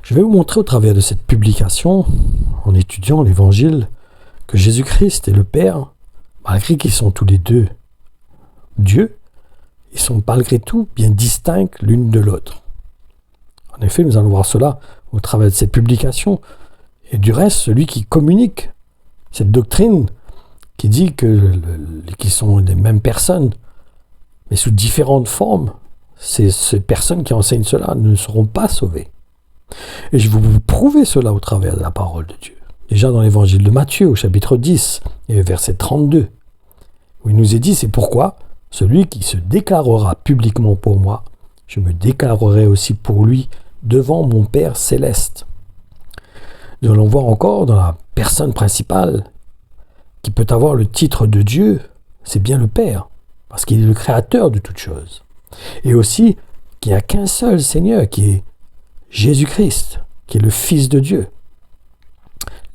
Je vais vous montrer au travers de cette publication, en étudiant l'Évangile, que Jésus-Christ et le Père, malgré qu'ils sont tous les deux Dieu, ils sont malgré tout bien distincts l'une de l'autre. En effet, nous allons voir cela au travers de cette publication. Et du reste, celui qui communique cette doctrine, qui dit qu'ils sont les mêmes personnes, mais sous différentes formes, ces personnes qui enseignent cela ne seront pas sauvées. Et je vais vous prouver cela au travers de la parole de Dieu. Déjà dans l'évangile de Matthieu, au chapitre 10, et verset 32, où il nous est dit, c'est pourquoi celui qui se déclarera publiquement pour moi, je me déclarerai aussi pour lui devant mon Père céleste. Nous allons voir encore dans la personne principale qui peut avoir le titre de Dieu, c'est bien le Père, parce qu'il est le créateur de toutes choses. Et aussi qu'il n'y a qu'un seul Seigneur, qui est Jésus-Christ, qui est le Fils de Dieu.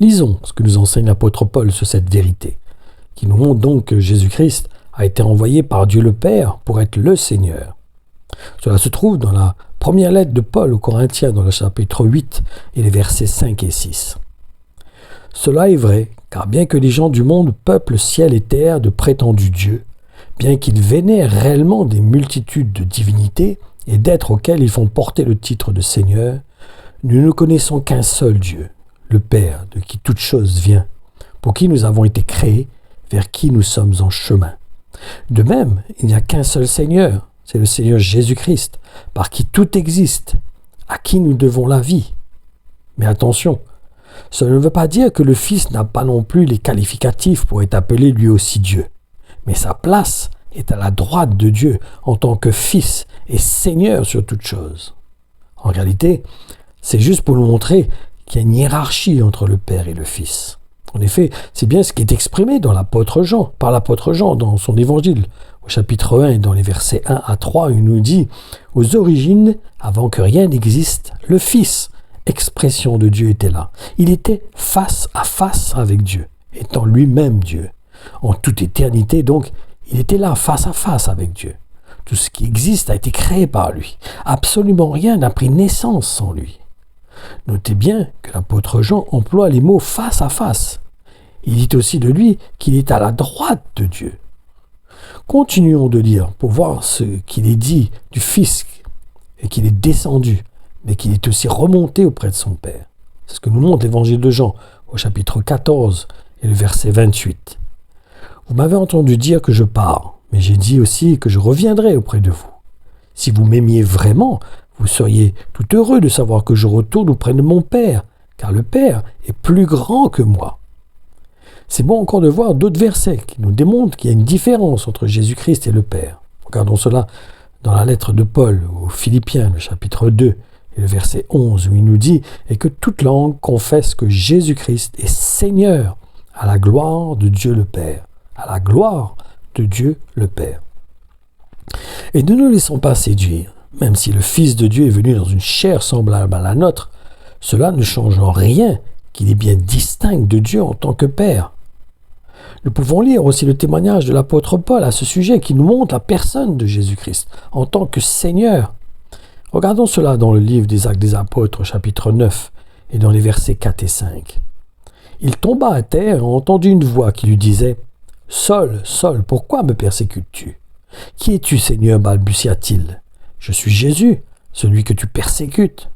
Lisons ce que nous enseigne l'apôtre Paul sur cette vérité, qui nous montre donc que Jésus-Christ a été envoyé par Dieu le Père pour être le Seigneur. Cela se trouve dans la première lettre de Paul aux Corinthiens, dans le chapitre 8 et les versets 5 et 6. Cela est vrai, car bien que les gens du monde peuplent ciel et terre de prétendus dieux, bien qu'ils vénèrent réellement des multitudes de divinités et d'êtres auxquels ils font porter le titre de Seigneur, nous ne connaissons qu'un seul Dieu, le Père, de qui toute chose vient, pour qui nous avons été créés, vers qui nous sommes en chemin. De même, il n'y a qu'un seul Seigneur, c'est le Seigneur Jésus-Christ, par qui tout existe, à qui nous devons la vie. Mais attention, cela ne veut pas dire que le Fils n'a pas non plus les qualificatifs pour être appelé lui aussi Dieu. Mais sa place est à la droite de Dieu en tant que Fils et Seigneur sur toute chose. En réalité, c'est juste pour nous montrer qu'il y a une hiérarchie entre le Père et le Fils. En effet, c'est bien ce qui est exprimé par l'apôtre Jean dans son évangile. Au chapitre 1 et dans les versets 1 à 3, il nous dit « Aux origines, avant que rien n'existe, le Fils, expression de Dieu, était là. Il était face à face avec Dieu, étant lui-même Dieu. En toute éternité, donc, il était là, face à face avec Dieu. Tout ce qui existe a été créé par lui. Absolument rien n'a pris naissance sans lui. » Notez bien que l'apôtre Jean emploie les mots « face à face ». Il dit aussi de lui qu'il est à la droite de Dieu. Continuons de lire pour voir ce qu'il est dit du Fils et qu'il est descendu, mais qu'il est aussi remonté auprès de son Père. C'est ce que nous montre l'évangile de Jean au chapitre 14 et le verset 28. Vous m'avez entendu dire que je pars, mais j'ai dit aussi que je reviendrai auprès de vous. Si vous m'aimiez vraiment, vous seriez tout heureux de savoir que je retourne auprès de mon Père, car le Père est plus grand que moi. C'est bon encore de voir d'autres versets qui nous démontrent qu'il y a une différence entre Jésus-Christ et le Père. Regardons cela dans la lettre de Paul aux Philippiens, le chapitre 2, et le verset 11, où il nous dit « Et que toute langue confesse que Jésus-Christ est Seigneur, à la gloire de Dieu le Père. » À la gloire de Dieu le Père. Et ne nous laissons pas séduire. Même si le Fils de Dieu est venu dans une chair semblable à la nôtre, cela ne change en rien qu'il est bien distinct de Dieu en tant que Père. Nous pouvons lire aussi le témoignage de l'apôtre Paul à ce sujet qui nous montre la personne de Jésus-Christ en tant que Seigneur. Regardons cela dans le livre des Actes des Apôtres, chapitre 9, et dans les versets 4 et 5. Il tomba à terre et entendit une voix qui lui disait « Saul, Saul, pourquoi me persécutes-tu ? Qui es-tu, Seigneur ?» balbutia-t-il. « Je suis Jésus, celui que tu persécutes. »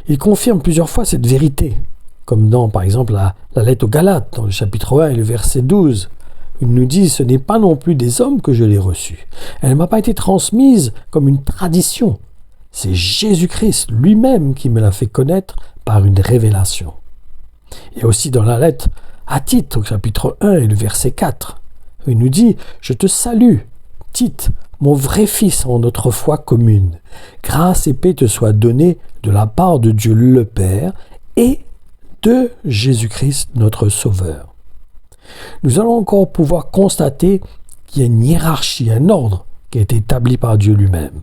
Il confirme plusieurs fois cette vérité, comme dans, par exemple, la lettre aux Galates, dans le chapitre 1 et le verset 12. Il nous dit « Ce n'est pas non plus des hommes que je l'ai reçue. Elle ne m'a pas été transmise comme une tradition. C'est Jésus-Christ lui-même qui me l'a fait connaître par une révélation. » Et aussi dans la lettre à Tite, au chapitre 1 et le verset 4, il nous dit « Je te salue, Tite, mon vrai fils en notre foi commune. Grâce et paix te soient données de la part de Dieu le Père et de Jésus-Christ notre Sauveur. » Nous allons encore pouvoir constater qu'il y a une hiérarchie, un ordre qui a été établi par Dieu lui-même.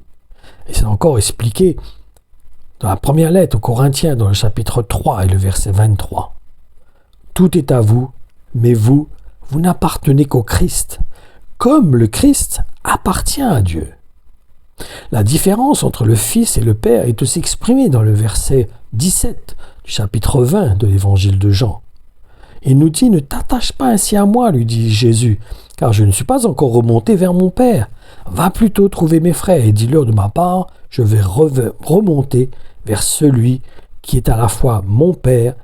Et c'est encore expliqué dans la première lettre aux Corinthiens, dans le chapitre 3 et le verset 23. « Tout est à vous, mais vous n'appartenez qu'au Christ, comme le Christ appartient à Dieu. » La différence entre le Fils et le Père est aussi exprimée dans le verset 17 du chapitre 20 de l'évangile de Jean. Il nous dit « Ne t'attache pas ainsi à moi, lui dit Jésus, car je ne suis pas encore remonté vers mon Père. Va plutôt trouver mes frères et dis-leur de ma part, je vais remonter vers celui qui est à la fois mon Père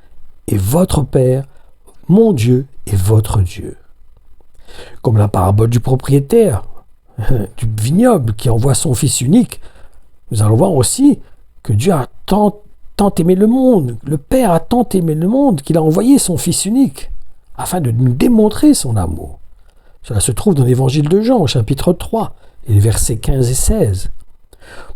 et votre Père, mon Dieu et votre Dieu. » Comme la parabole du propriétaire du vignoble qui envoie son fils unique, nous allons voir aussi que Dieu a tant aimé le monde, le Père a tant aimé le monde qu'il a envoyé son fils unique afin de nous démontrer son amour. Cela se trouve dans l'évangile de Jean au chapitre 3 et les versets 15 et 16.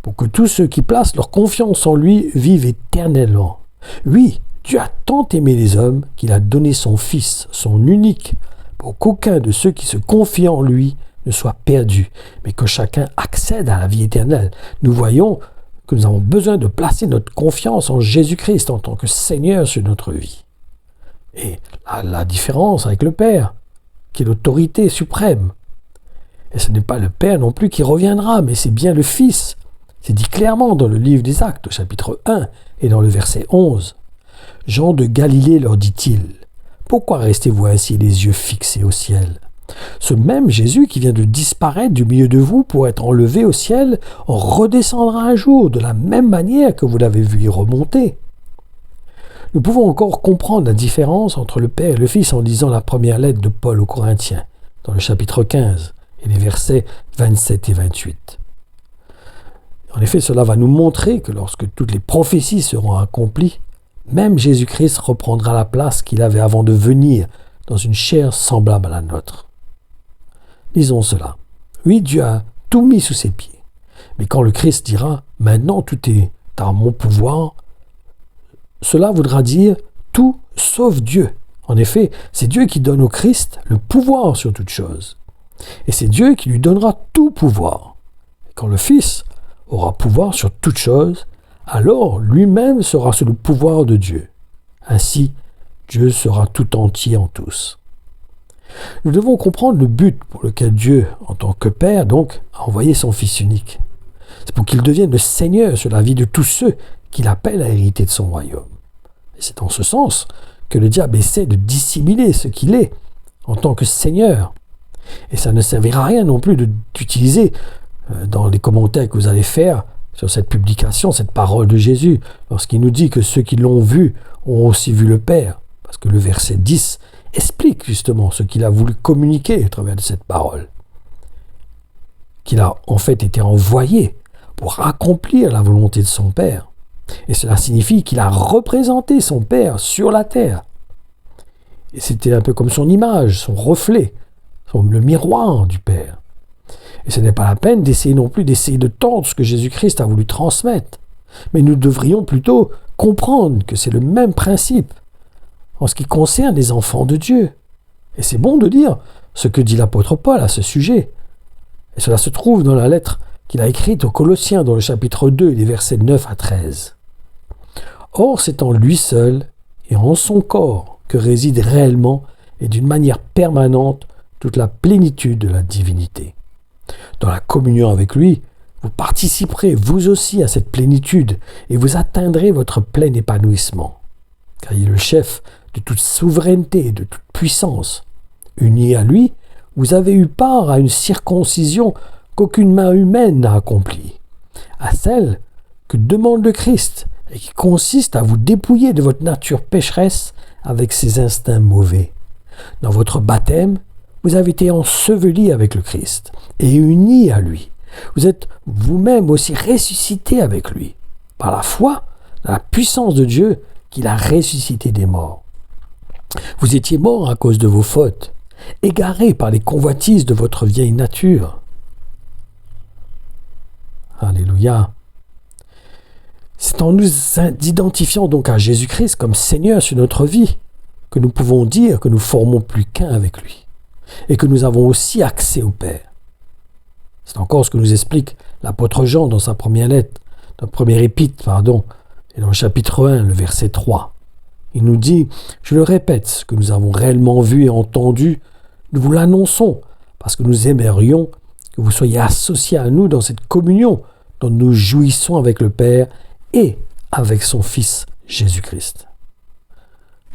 Pour que tous ceux qui placent leur confiance en lui vivent éternellement. Oui, Dieu a tant aimé les hommes qu'il a donné son fils, son unique, pour qu'aucun de ceux qui se confient en lui ne soit perdu, mais que chacun accède à la vie éternelle. Nous voyons que nous avons besoin de placer notre confiance en Jésus-Christ en tant que Seigneur sur notre vie. Et la différence avec le Père, qui est l'autorité suprême. Et ce n'est pas le Père non plus qui reviendra, mais c'est bien le Fils. C'est dit clairement dans le livre des Actes, au chapitre 1 et dans le verset 11. Jean de Galilée leur dit-il, « Pourquoi restez-vous ainsi les yeux fixés au ciel ? Ce même Jésus qui vient de disparaître du milieu de vous pour être enlevé au ciel, en redescendra un jour de la même manière que vous l'avez vu y remonter. » Nous pouvons encore comprendre la différence entre le Père et le Fils en lisant la première lettre de Paul aux Corinthiens, dans le chapitre 15 et les versets 27 et 28. En effet, cela va nous montrer que lorsque toutes les prophéties seront accomplies, même Jésus-Christ reprendra la place qu'il avait avant de venir dans une chair semblable à la nôtre. Lisons cela. Oui, Dieu a tout mis sous ses pieds. Mais quand le Christ dira « Maintenant tout est à mon pouvoir », cela voudra dire tout sauf Dieu. En effet, c'est Dieu qui donne au Christ le pouvoir sur toute chose. Et c'est Dieu qui lui donnera tout pouvoir. Et quand le Fils aura pouvoir sur toute chose, alors lui-même sera sous le pouvoir de Dieu. Ainsi, Dieu sera tout entier en tous. Nous devons comprendre le but pour lequel Dieu, en tant que Père, donc, a envoyé son Fils unique. C'est pour qu'il devienne le Seigneur sur la vie de tous ceux qu'il appelle à hériter de son royaume. Et c'est en ce sens que le diable essaie de dissimuler ce qu'il est en tant que Seigneur. Et ça ne servira à rien non plus d'utiliser dans les commentaires que vous allez faire sur cette publication, cette parole de Jésus, lorsqu'il nous dit que ceux qui l'ont vu ont aussi vu le Père. Parce que le verset 10 explique justement ce qu'il a voulu communiquer à travers de cette parole. Qu'il a en fait été envoyé pour accomplir la volonté de son Père. Et cela signifie qu'il a représenté son Père sur la terre. Et c'était un peu comme son image, son reflet, le miroir du Père. Et ce n'est pas la peine d'essayer non plus de tordre ce que Jésus-Christ a voulu transmettre. Mais nous devrions plutôt comprendre que c'est le même principe en ce qui concerne les enfants de Dieu. Et c'est bon de dire ce que dit l'apôtre Paul à ce sujet. Et cela se trouve dans la lettre qu'il a écrite aux Colossiens dans le chapitre 2, les versets 9 à 13. Or, c'est en lui seul et en son corps que réside réellement et d'une manière permanente toute la plénitude de la divinité. Dans la communion avec lui, vous participerez vous aussi à cette plénitude et vous atteindrez votre plein épanouissement. Car il est le chef de toute souveraineté et de toute puissance. Unis à lui, vous avez eu part à une circoncision qu'aucune main humaine n'a accomplie, à celle que demande le Christ et qui consiste à vous dépouiller de votre nature pécheresse avec ses instincts mauvais. Dans votre baptême, vous avez été ensevelis avec le Christ et unis à lui. Vous êtes vous-même aussi ressuscités avec lui, par la foi dans la puissance de Dieu qu'il a ressuscité des morts. Vous étiez morts à cause de vos fautes, égarés par les convoitises de votre vieille nature. Alléluia. C'est en nous identifiant donc à Jésus-Christ comme Seigneur sur notre vie que nous pouvons dire que nous formons plus qu'un avec lui et que nous avons aussi accès au Père. C'est encore ce que nous explique l'apôtre Jean dans sa première lettre, dans la première épître, et dans le chapitre 1, le verset 3. Il nous dit, je le répète, ce que nous avons réellement vu et entendu, nous vous l'annonçons, parce que nous aimerions que vous soyez associés à nous dans cette communion dont nous jouissons avec le Père et avec son Fils Jésus-Christ.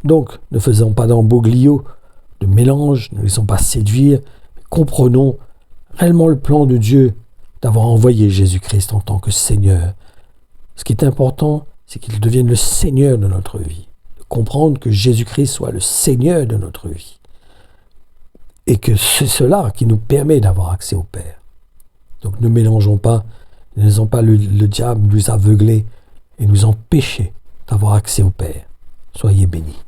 Donc, ne faisons pas d'embroglio, de mélange, ne laissons pas séduire, comprenons réellement le plan de Dieu d'avoir envoyé Jésus-Christ en tant que Seigneur. Ce qui est important, c'est qu'il devienne le Seigneur de notre vie. De comprendre que Jésus-Christ soit le Seigneur de notre vie. Et que c'est cela qui nous permet d'avoir accès au Père. Donc ne mélangeons pas, ne laissons pas le diable nous aveugler et nous empêcher d'avoir accès au Père. Soyez bénis.